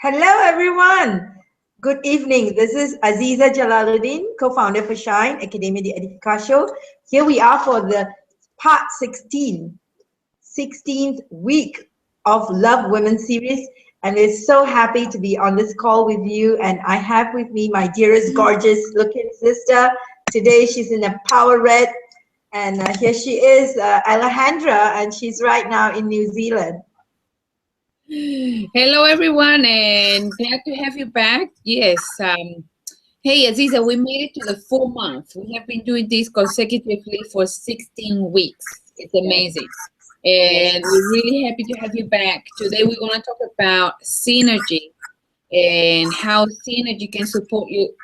Hello, everyone. Good evening. This is Azeeza Jalaludeen, co-founder for Shine, Academia de Aedificatio. Here we are for the part 16, 16th week of Love Women series. And we're so happy to be on this call with you. And I have with me my dearest, gorgeous looking sister. Today, she's in a power red. And here she is, Alejendrah, and she's right now in New Zealand. Hello, everyone, and glad to have you back. Yes. Hey, Aziza, we made it to the 4 month. We have been doing this consecutively for 16 weeks. It's amazing. And we're really happy to have you back. Today, we're going to talk about synergy and how synergy can support you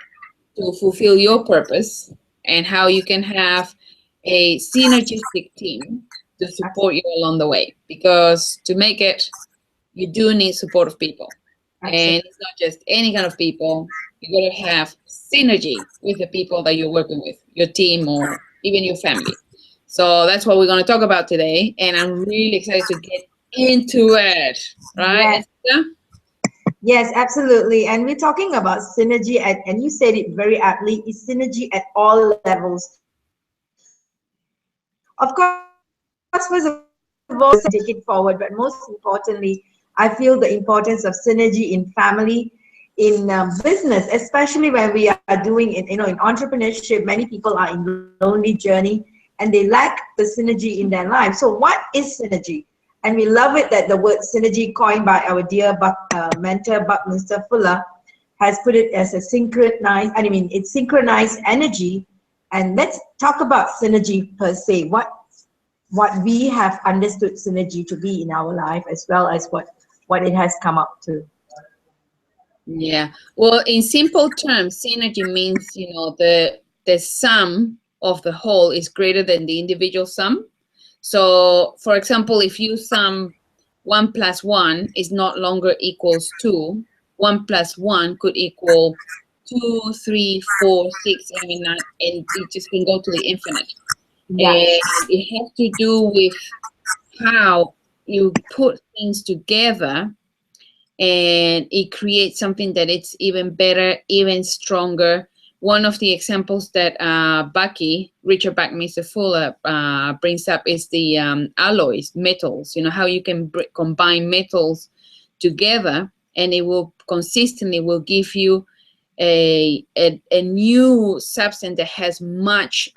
to fulfill your purpose and how you can have a synergistic team to support you along the way. Because to make it, you do need support of people. And it's not just any kind of people. You got to have synergy with the people that you're working with, your team or even your family. So that's what we're going to talk about today. And I'm really excited to get into it. Right? Yes. Yes, absolutely. And we're talking about synergy, and you said it very aptly, is synergy at all levels. Of course, first of all, take it forward, but most importantly, I feel the importance of synergy in family, in business, especially when we are doing it, in entrepreneurship. Many people are in lonely journey and they lack the synergy in their life. So what is synergy? And we love it that the word synergy, coined by our dear mentor Buckminster Fuller, has put it as a synchronized, it's synchronized energy. And let's talk about synergy per se, what we have understood synergy to be in our life, as well as what it has come up to. Yeah. Well, in simple terms, synergy means, the sum of the whole is greater than the individual sum. So, for example, if you sum 1 plus 1 is not longer equals 2, 1 plus 1 could equal 2, 3, 4, 6, 7, 9, and it just can go to the infinite. Yeah. And it has to do with how you put things together, and it creates something that it's even better, even stronger. One of the examples that Richard Buckminster Fuller brings up is the alloys, metals. How you can combine metals together, and it will consistently give you a new substance that has much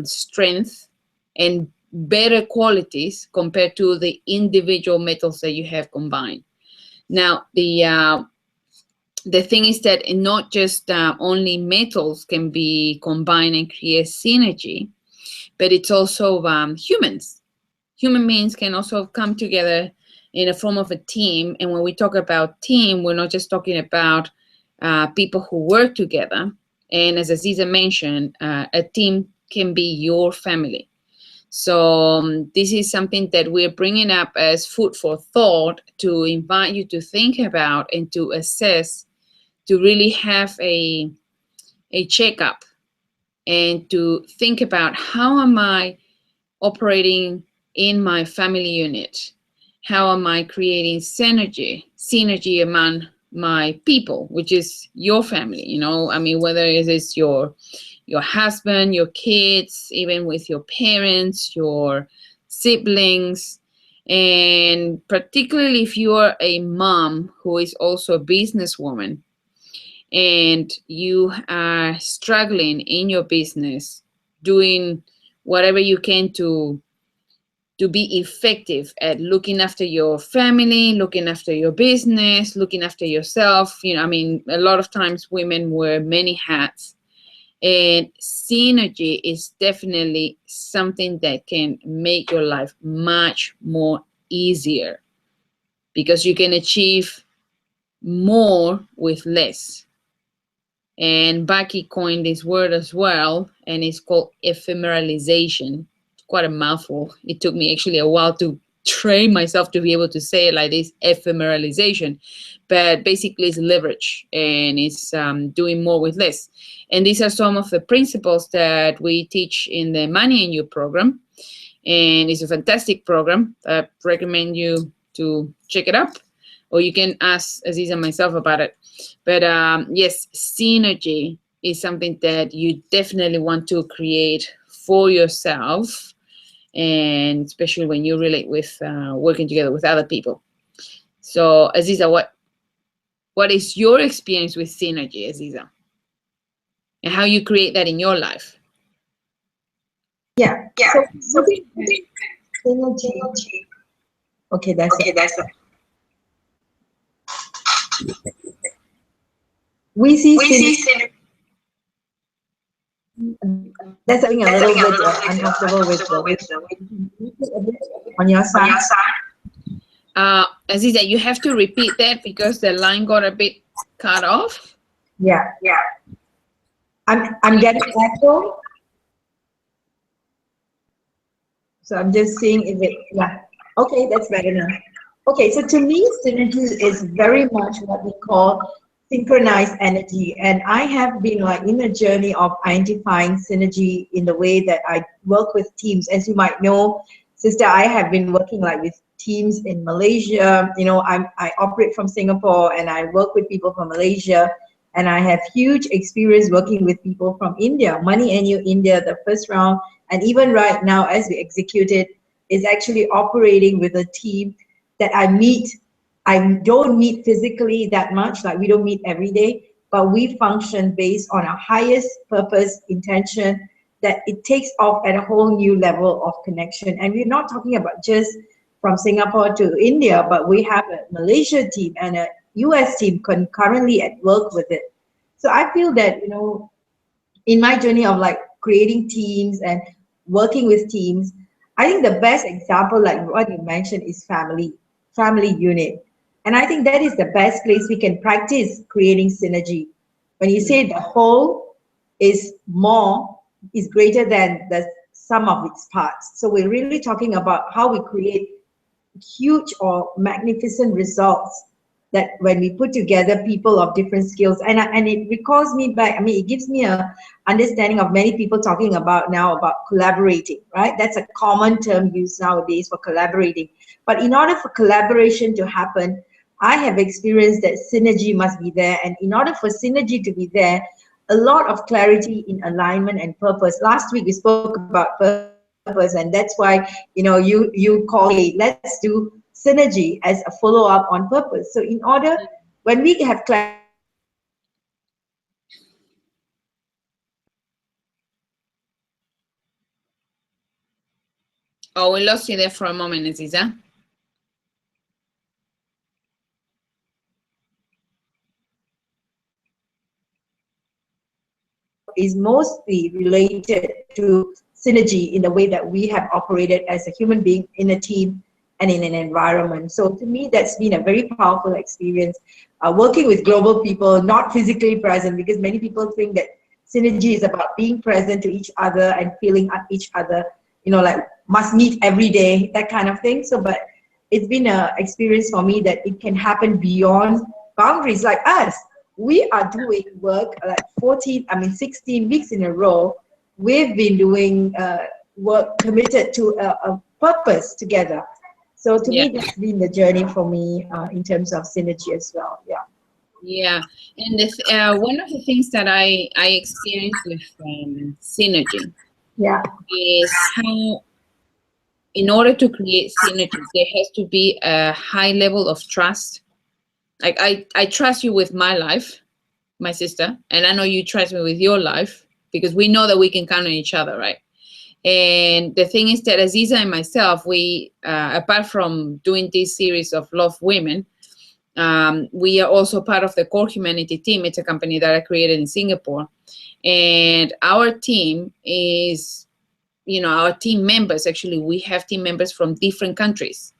strength and better qualities compared to the individual metals that you have combined. Now, the thing is that not just only metals can be combined and create synergy, but it's also humans. Human beings can also come together in a form of a team. And when we talk about team, we're not just talking about people who work together. And as Aziza mentioned, a team can be your family. So this is something that we're bringing up as food for thought to invite you to think about and to assess, to really have a checkup and to think about, how am I operating in my family unit? How am I creating synergy among my people, which is your family, whether it is your husband, your kids, even with your parents, your siblings, and particularly if you are a mom who is also a businesswoman and you are struggling in your business, doing whatever you can to be effective at looking after your family, looking after your business, looking after yourself. A lot of times women wear many hats. And synergy is definitely something that can make your life much more easier, because you can achieve more with less. And Bucky coined this word as well, and it's called ephemeralization. It's quite a mouthful. It took me actually a while to train myself to be able to say it like this, ephemeralization. But basically it's leverage, and it's doing more with less. And these are some of the principles that we teach in the Money in You program. And it's a fantastic program. I recommend you to check it up. or you can ask Azeeza and myself about it. But yes, synergy is something that you definitely want to create for yourself, and especially when you relate with working together with other people. So Azeeza, what is your experience with synergy, Azeeza, and how you create that in your life? Yeah. Yeah. So So synergy. Okay, that's okay, it. that's it. We see We see synergy. synergy. That's something a That's little something a bit little bit uncomfortable with uncomfortable with on your on your side. side. Aziza, you have to repeat that because the line got a bit cut off. Yeah. Yeah. I'm getting echo. So I'm just seeing if it, yeah. Okay, that's better now. Okay, so to me, synergy is very much what we call synchronized energy. And I have been like in a journey of identifying synergy in the way that I work with teams. As you might know, sister, I have been working like with teams in Malaysia. You know, I operate from Singapore and I work with people from Malaysia. And I have huge experience working with people from India, Money NU India, the first round. And even right now, as we execute it, is actually operating with a team that I meet. I don't meet physically that much, like we don't meet every day, but we function based on our highest purpose, intention, that it takes off at a whole new level of connection. And we're not talking about just from Singapore to India, but we have a Malaysia team and a US team concurrently at work with it. So I feel that, you know, in my journey of like creating teams and working with teams, I think the best example, like what you mentioned, is family unit. And I think that is the best place we can practice creating synergy. When you say the whole is more, is greater than the sum of its parts. So we're really talking about how we create huge or magnificent results that when we put together people of different skills, and it recalls me back. I mean, it gives me a understanding of many people talking about now about collaborating, right? That's a common term used nowadays for collaborating. But in order for collaboration to happen, I have experienced that synergy must be there, and in order for synergy to be there, a lot of clarity in alignment and purpose. Last week we spoke about purpose, and that's why, you know, you call, hey, let's do synergy as a follow-up on purpose. So in order, when we have clarity on purpose, we have clarity on alignment, we have clarity on Oh, we lost you there for a moment, Aziza. is mostly related to synergy in the way that we have operated as a human being in a team and in an environment. So to me, that's been a very powerful experience, working with global people, not physically present, because many people think that synergy is about being present to each other and feeling at each other, you know, like must meet every day, that kind of thing. So, but it's been an experience for me that it can happen beyond boundaries. Like us, we are doing work like 16 weeks in a row. We've been doing work committed to a purpose together. So to Yeah. me, that's been the journey for me in terms of synergy as well. Yeah. Yeah, and one of the things that I experienced with synergy Yeah. is how, in order to create synergy, there has to be a high level of trust. Like I trust you with my life, my sister, and I know you trust me with your life because we know that we can count on each other, right? And the thing is that Aziza and myself, we apart from doing this series of Love Women, we are also part of the Core Humanity team. It's a company that I created in Singapore. And our team is, you know, our team members, actually, we have team members from different countries.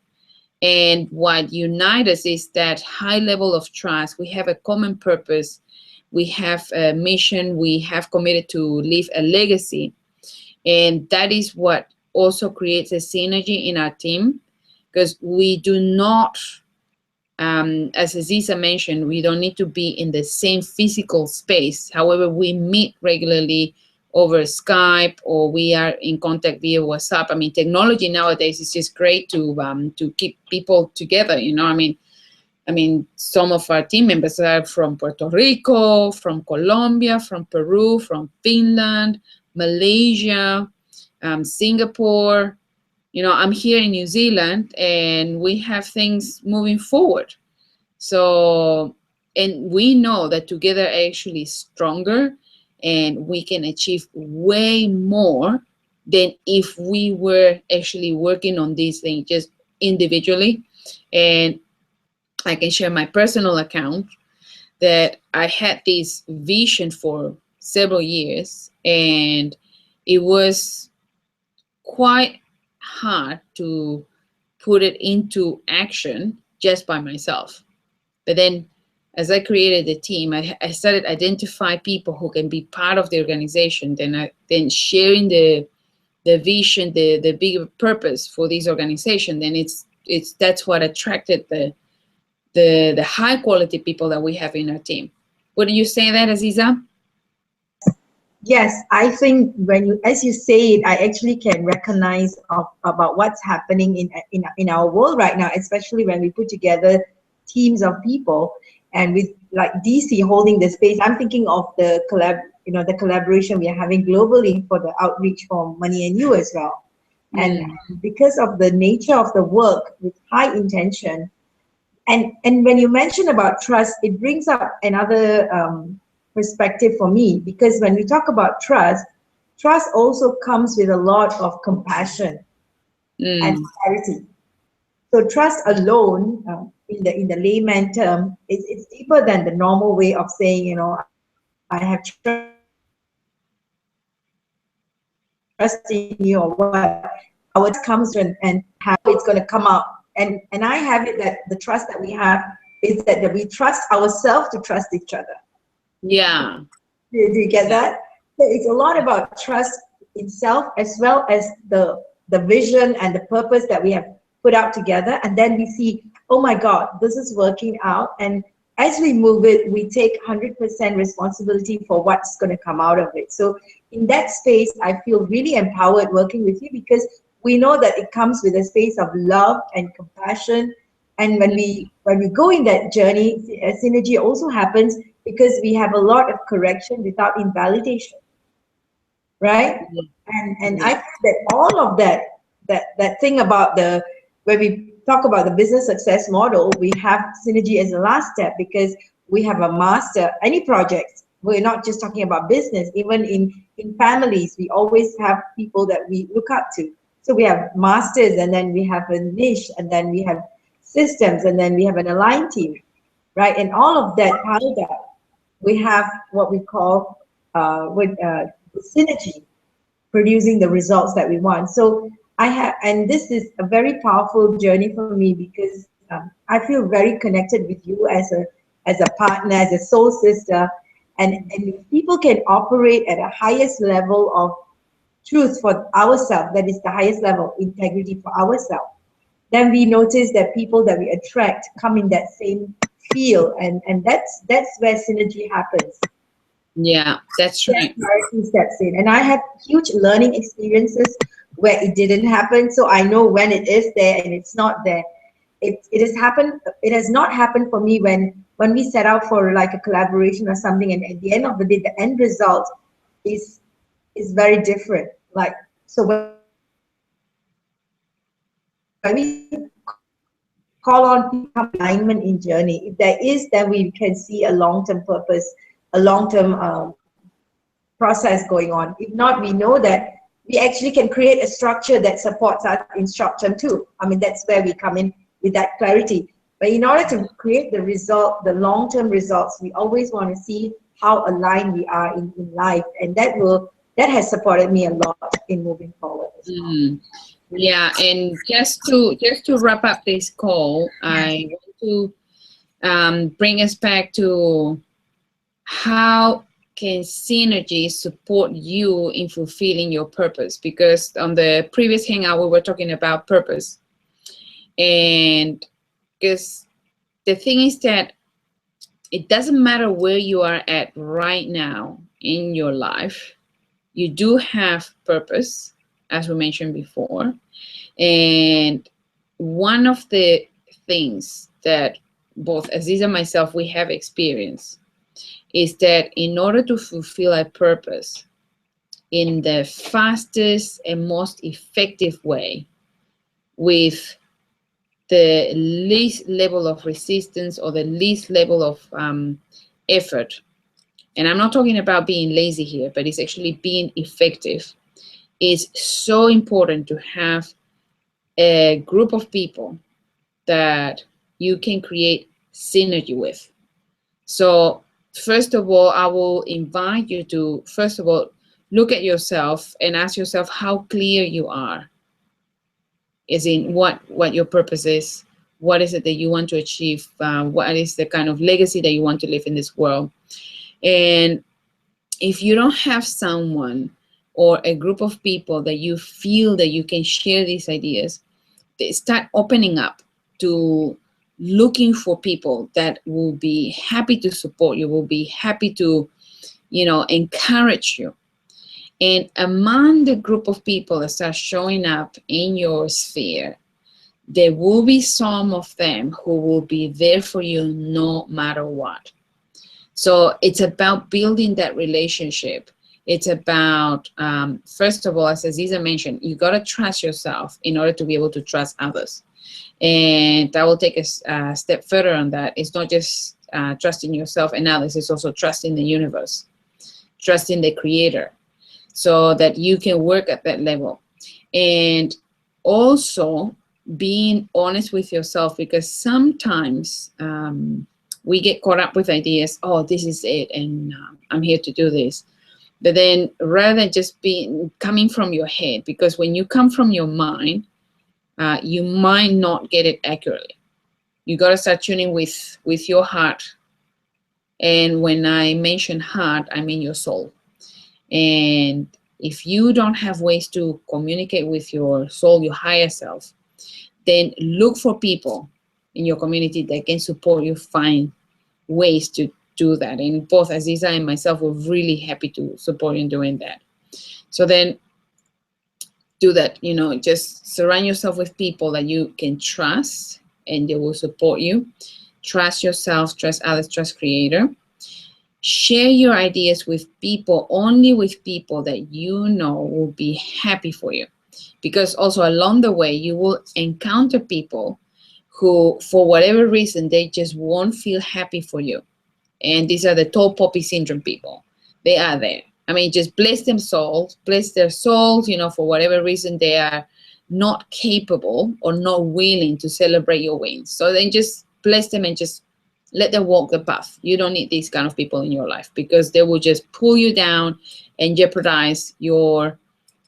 And what unites us is that high level of trust. We have a common purpose. We have a mission. We have committed to leave a legacy. And that is what also creates a synergy in our team, because we do not, as Aziza mentioned, we don't need to be in the same physical space. However, we meet regularly over Skype, or we are in contact via WhatsApp. I mean, technology nowadays is just great to keep people together. You know, I mean, I mean, some of our team members are from Puerto Rico, from Colombia, from Peru, from Finland, Malaysia, Singapore. You know, I'm here in New Zealand, and we have things moving forward. So, and we know that together are actually stronger, and we can achieve way more than if we were actually working on these things just individually. And I can share my personal account that I had this vision for several years, and it was quite hard to put it into action just by myself. But then as I created the team, I started identify people who can be part of the organization, then sharing the vision, the bigger purpose for this organization. Then it's that's what attracted the high quality people that we have in our team. Would you say that, Azeeza? Yes, I think when you, as you say it, I actually can recognize about what's happening in our world right now, especially when we put together teams of people, and with like DC holding the space. I'm thinking of the the collaboration we are having globally for the outreach for Money and You as well. And because of the nature of the work with high intention, and when you mention about trust, it brings up another perspective for me, because when we talk about trust, trust also comes with a lot of compassion and clarity. So trust alone, in the layman term, it's deeper than the normal way of saying, I have trust in you or what. Our trust comes and how it's going to come out. And I have it that the trust that we have is that we trust ourselves to trust each other. Yeah. Do you get that? So it's a lot about trust itself, as well as the vision and the purpose that we have put out together. And then we see, oh my God, this is working out. And as we move it, we take 100% responsibility for what's going to come out of it. So in that space, I feel really empowered working with you, because we know that it comes with a space of love and compassion. And when we go in that journey, synergy also happens because we have a lot of correction without invalidation, right? And I think that all of that thing about when we talk about the business success model, we have synergy as the last step, because we have a master. Any project, we're not just talking about business. Even in families, we always have people that we look up to. So we have masters, and then we have a niche, and then we have systems, and then we have an aligned team, right? And all of that piled up, we have what we call synergy, producing the results that we want. So and this is a very powerful journey for me, because I feel very connected with you as a partner, as a soul sister, and if people can operate at a highest level of truth for ourselves, that is the highest level, integrity for ourselves, then we notice that people that we attract come in that same field, and that's where synergy happens. Yeah, that's right. Clarity steps in, and I had huge learning experiences where it didn't happen, so I know when it is there and it's not there. It has happened. It has not happened for me when we set out for like a collaboration or something, and at the end of the day, the end result is very different. Like, so when we call on people alignment in journey, if there is, then we can see a long-term purpose, a long-term process going on. If not, we know that we actually can create a structure that supports us in short term too. I mean, that's where we come in with that clarity. But in order to create the result, the long-term results, we always want to see how aligned we are in life, and that has supported me a lot in moving forward as well. Yeah, and just to wrap up this call, I want to bring us back to how can synergy support you in fulfilling your purpose? Because on the previous hangout, we were talking about purpose. And because the thing is that it doesn't matter where you are at right now in your life, you do have purpose, as we mentioned before. And one of the things that both Aziza and myself, we have experience, is that in order to fulfill a purpose in the fastest and most effective way, with the least level of resistance or the least level of effort, and I'm not talking about being lazy here, but it's actually being effective, is so important to have a group of people that you can create synergy with. So first of all, I will invite you to, first of all, look at yourself and ask yourself how clear you are, as in what your purpose is, what is it that you want to achieve, what is the kind of legacy that you want to leave in this world. And if you don't have someone or a group of people that you feel that you can share these ideas, they start opening up to looking for people that will be happy to support you, will be happy to, encourage you. And among the group of people that start showing up in your sphere, there will be some of them who will be there for you no matter what. So it's about building that relationship. It's about, first of all, as Aziza mentioned, you got to trust yourself in order to be able to trust others. And I will take a step further on that. It's not just trusting yourself and others, it's also trusting the universe, trusting the creator, so that you can work at that level. And also being honest with yourself, because sometimes we get caught up with ideas, oh, this is it, and I'm here to do this. But then rather than just coming from your head, because when you come from your mind, you might not get it accurately. You got to start tuning with your heart. And when I mention heart, I mean your soul. And if you don't have ways to communicate with your soul, your higher self, then look for people in your community that can support you, find ways to do that. And both Aziza and myself were really happy to support you in doing that. So then do that, just surround yourself with people that you can trust and they will support you. Trust yourself, trust others, trust creator. Share your ideas with people, only with people that you know will be happy for you. Because also along the way, you will encounter people who, for whatever reason, they just won't feel happy for you. And these are the tall poppy syndrome people. They are there. I mean, just bless their souls, for whatever reason they are not capable or not willing to celebrate your wins. So then just bless them and just let them walk the path. You don't need these kind of people in your life, because they will just pull you down and jeopardize your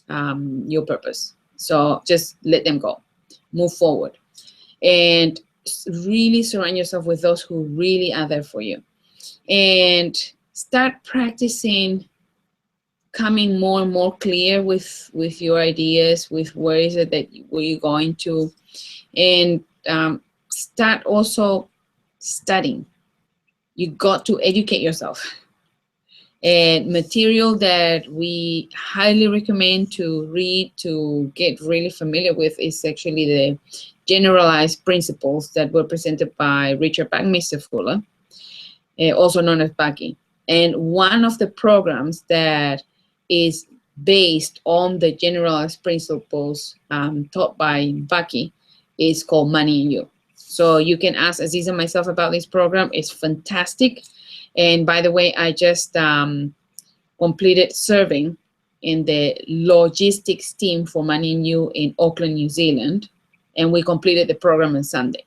purpose. So just let them go, move forward, and really surround yourself with those who really are there for you. And start practicing coming more and more clear with your ideas, with where is it that where you're going to, and start also studying. You got to educate yourself. And material that we highly recommend to read, to get really familiar with, is actually the generalized principles that were presented by Richard Buckminster Fuller, also known as Bucky. And one of the programs that is based on the generalized principles taught by Bucky is called Money in You. So you can ask Aziza and myself about this program. It's fantastic. And by the way, I just completed serving in the logistics team for Money in You in Auckland, New Zealand. And we completed the program on Sunday.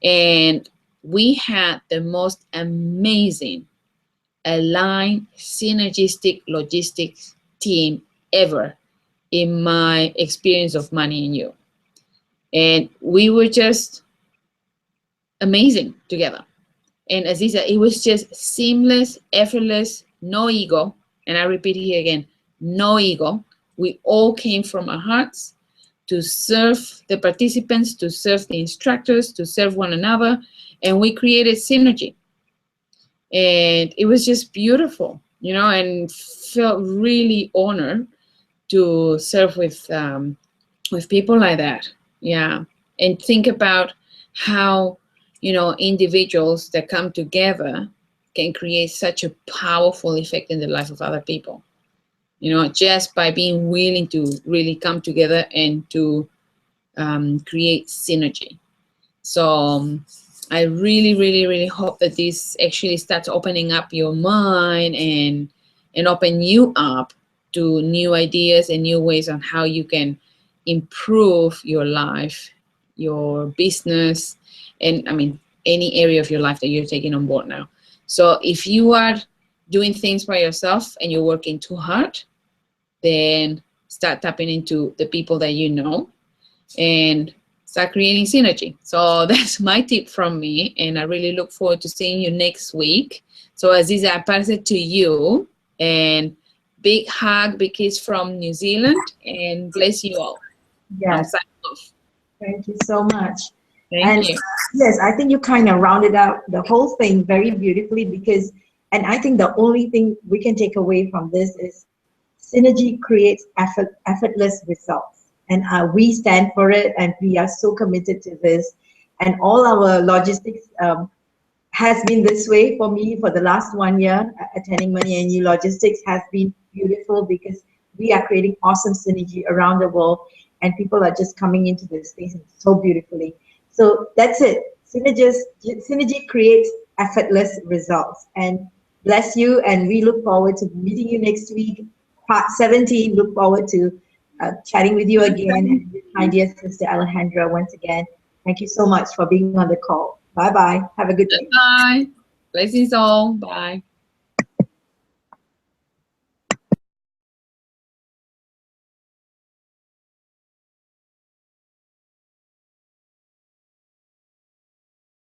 And we had the most amazing aligned synergistic logistics team ever in my experience of Money in You. And we were just amazing together. And Aziza, it was just seamless, effortless, no ego. And I repeat here again, no ego. We all came from our hearts to serve the participants, to serve the instructors, to serve one another. And we created synergy. And it was just beautiful, and felt really honored to serve with people like that. Yeah. And think about how individuals that come together can create such a powerful effect in the life of other people, just by being willing to really come together and to create synergy. So I really, really, really hope that this actually starts opening up your mind and open you up to new ideas and new ways on how you can improve your life, your business, and I mean, any area of your life that you're taking on board now. So if you are doing things by yourself and you're working too hard, then start tapping into the people that you know and start creating synergy. So that's my tip from me, and I really look forward to seeing you next week. So Azeeza, I pass it to you, and big hug, big kiss from New Zealand, and bless you all. I'm Yes. signing off. Thank you so much. Thank And you. yes, I think you kind of rounded out the whole thing very beautifully because, and I think the only thing we can take away from this is synergy creates effortless results. And we stand for it, and we are so committed to this. And all our logistics has been this way for me for the last 1 year. Attending Money and You Logistics has been beautiful because we are creating awesome synergy around the world, and people are just coming into this space so beautifully. So that's it. Synergy creates effortless results. And bless you, and we look forward to meeting you next week. Part 17. Look forward to chatting with you again. And my dear sister Alejendrah, once again, thank you so much for being on the call. Bye bye. Have a good day. Bye. Blessings all. Bye.